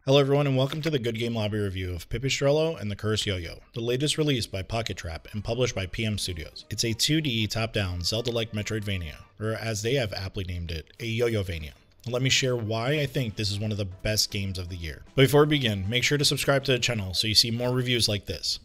Hello everyone and welcome to the Good Game Lobby review of Pipistrello and the Cursed YoYo, the latest release by Pocket Trap and published by PM Studios. It's a 2D top-down Zelda-like Metroidvania, or as they have aptly named it, a Yoyo-Vania. Let me share why I think this is one of the best games of the year. But before we begin, make sure to subscribe to the channel so you see more reviews like this.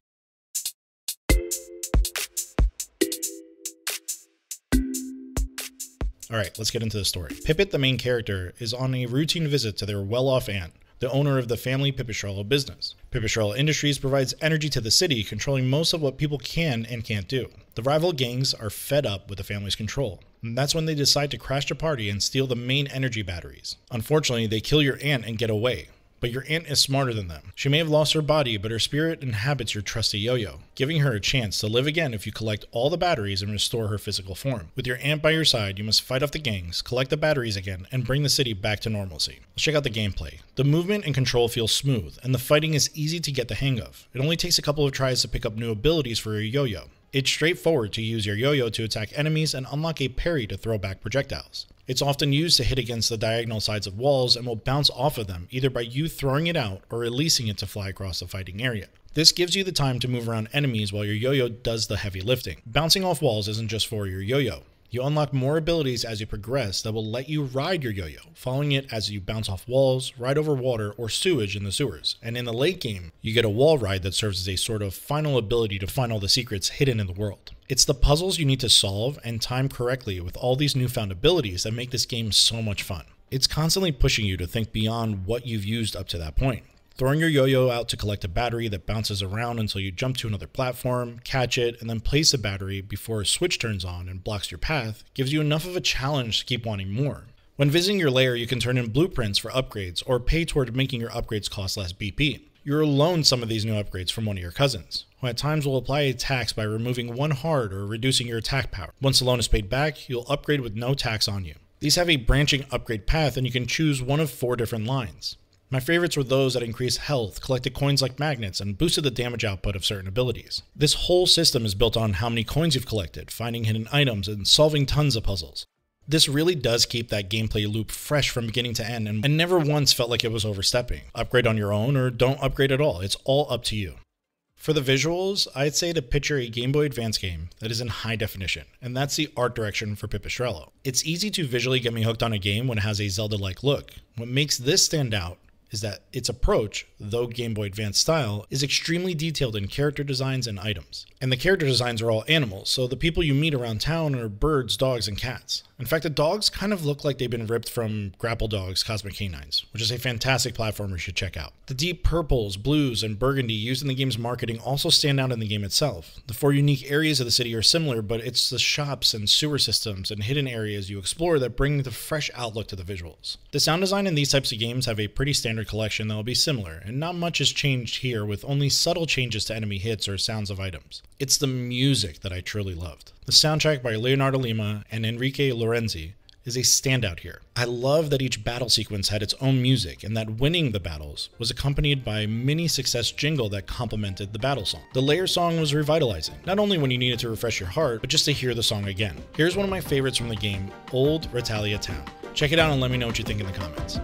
Alright, let's get into the story. Pippet, the main character, is on a routine visit to their well-off aunt, the owner of the family Pipistrello business. Pipistrello Industries provides energy to the city, controlling most of what people can and can't do. The rival gangs are fed up with the family's control, and that's when they decide to crash the party and steal the main energy batteries. Unfortunately, they kill your aunt and get away. But your aunt is smarter than them. She may have lost her body, but her spirit inhabits your trusty Yo-Yo, giving her a chance to live again if you collect all the batteries and restore her physical form. With your aunt by your side, you must fight off the gangs, collect the batteries again, and bring the city back to normalcy. Let's check out the gameplay. The movement and control feel smooth, and the fighting is easy to get the hang of. It only takes a couple of tries to pick up new abilities for your Yo-Yo. It's straightforward to use your Yo-Yo to attack enemies and unlock a parry to throw back projectiles. It's often used to hit against the diagonal sides of walls and will bounce off of them either by you throwing it out or releasing it to fly across the fighting area. This gives you the time to move around enemies while your Yo-Yo does the heavy lifting. Bouncing off walls isn't just for your Yo-Yo. You unlock more abilities as you progress that will let you ride your Yo-Yo, following it as you bounce off walls, ride over water, or sewage in the sewers. And in the late game, you get a wall ride that serves as a sort of final ability to find all the secrets hidden in the world. It's the puzzles you need to solve and time correctly with all these newfound abilities that make this game so much fun. It's constantly pushing you to think beyond what you've used up to that point. Throwing your Yo-Yo out to collect a battery that bounces around until you jump to another platform, catch it, and then place the battery before a switch turns on and blocks your path gives you enough of a challenge to keep wanting more. When visiting your lair, you can turn in blueprints for upgrades or pay toward making your upgrades cost less BP. You'll loan some of these new upgrades from one of your cousins, who at times will apply a tax by removing one heart or reducing your attack power. Once the loan is paid back, you'll upgrade with no tax on you. These have a branching upgrade path and you can choose one of 4 different lines. My favorites were those that increased health, collected coins like magnets, and boosted the damage output of certain abilities. This whole system is built on how many coins you've collected, finding hidden items, and solving tons of puzzles. This really does keep that gameplay loop fresh from beginning to end and never once felt like it was overstepping. Upgrade on your own or don't upgrade at all, it's all up to you. For the visuals, I'd say to picture a Game Boy Advance game that is in high definition, and that's the art direction for Pipistrello. It's easy to visually get me hooked on a game when it has a Zelda-like look. What makes this stand out is that its approach, though Game Boy Advance style, is extremely detailed in character designs and items. And the character designs are all animals, so the people you meet around town are birds, dogs, and cats. In fact, the dogs kind of look like they've been ripped from Grapple Dog's Cosmic Canines, which is a fantastic platformer you should check out. The deep purples, blues, and burgundy used in the game's marketing also stand out in the game itself. The 4 unique areas of the city are similar, but it's the shops and sewer systems and hidden areas you explore that bring the fresh outlook to the visuals. The sound design in these types of games have a pretty standard collection that will be similar, and not much has changed here with only subtle changes to enemy hits or sounds of items. It's the music that I truly loved. The soundtrack by Leonardo Lima and Enrique Lorenzi is a standout here. I love that each battle sequence had its own music and that winning the battles was accompanied by a mini success jingle that complemented the battle song. The layer song was revitalizing, not only when you needed to refresh your heart, but just to hear the song again. Here's one of my favorites from the game, Old Ratalia Town. Check it out and let me know what you think in the comments.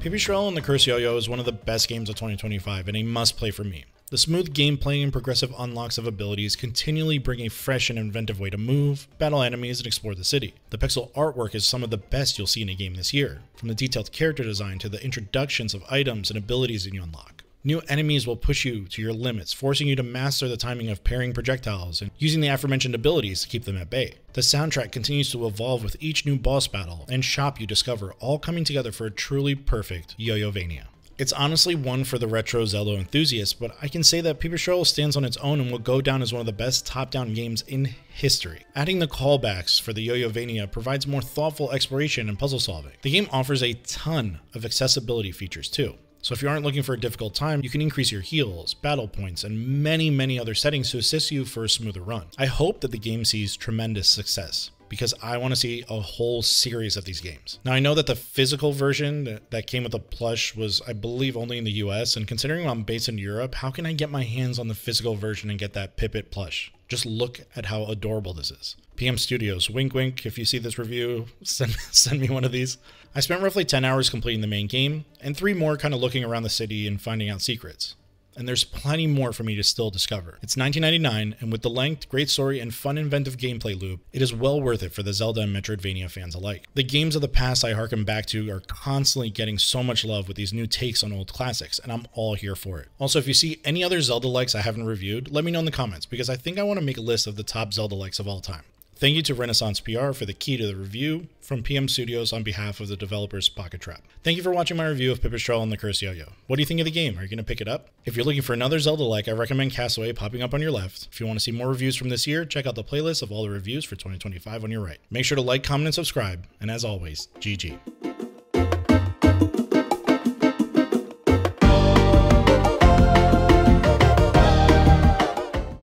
Pipistrello and the Cursed YoYo is one of the best games of 2025 and a must-play for me. The smooth gameplay and progressive unlocks of abilities continually bring a fresh and inventive way to move, battle enemies, and explore the city. The pixel artwork is some of the best you'll see in a game this year, from the detailed character design to the introductions of items and abilities that you unlock. New enemies will push you to your limits, forcing you to master the timing of parrying projectiles and using the aforementioned abilities to keep them at bay. The soundtrack continues to evolve with each new boss battle and shop you discover, all coming together for a truly perfect Yoyo-Vania. It's honestly one for the retro Zelda enthusiast, but I can say that Pipistrello stands on its own and will go down as one of the best top-down games in history. Adding the callbacks for the Yoyo-Vania provides more thoughtful exploration and puzzle solving. The game offers a ton of accessibility features too. So if you aren't looking for a difficult time, you can increase your heals, battle points, and many other settings to assist you for a smoother run. I hope that the game sees tremendous success, because I want to see a whole series of these games. Now, I know that the physical version that came with the plush was, I believe, only in the US, and considering I'm based in Europe, how can I get my hands on the physical version and get that Pipit plush? Just look at how adorable this is. PM Studios, wink wink, if you see this review, send me one of these. I spent roughly 10 hours completing the main game, and 3 more kind of looking around the city and finding out secrets. And there's plenty more for me to still discover. It's $19.99, and with the length, great story, and fun inventive gameplay loop, it is well worth it for the Zelda and Metroidvania fans alike. The games of the past I harken back to are constantly getting so much love with these new takes on old classics, and I'm all here for it. Also, if you see any other Zelda-likes I haven't reviewed, let me know in the comments, because I think I want to make a list of the top Zelda-likes of all time. Thank you to Renaissance PR for the key to the review from PM Studios on behalf of the developers Pocket Trap. Thank you for watching my review of Pipistrello and the Cursed YoYo. What do you think of the game? Are you going to pick it up? If you're looking for another Zelda-like, I recommend Castaway popping up on your left. If you want to see more reviews from this year, check out the playlist of all the reviews for 2025 on your right. Make sure to like, comment, and subscribe. And as always, GG.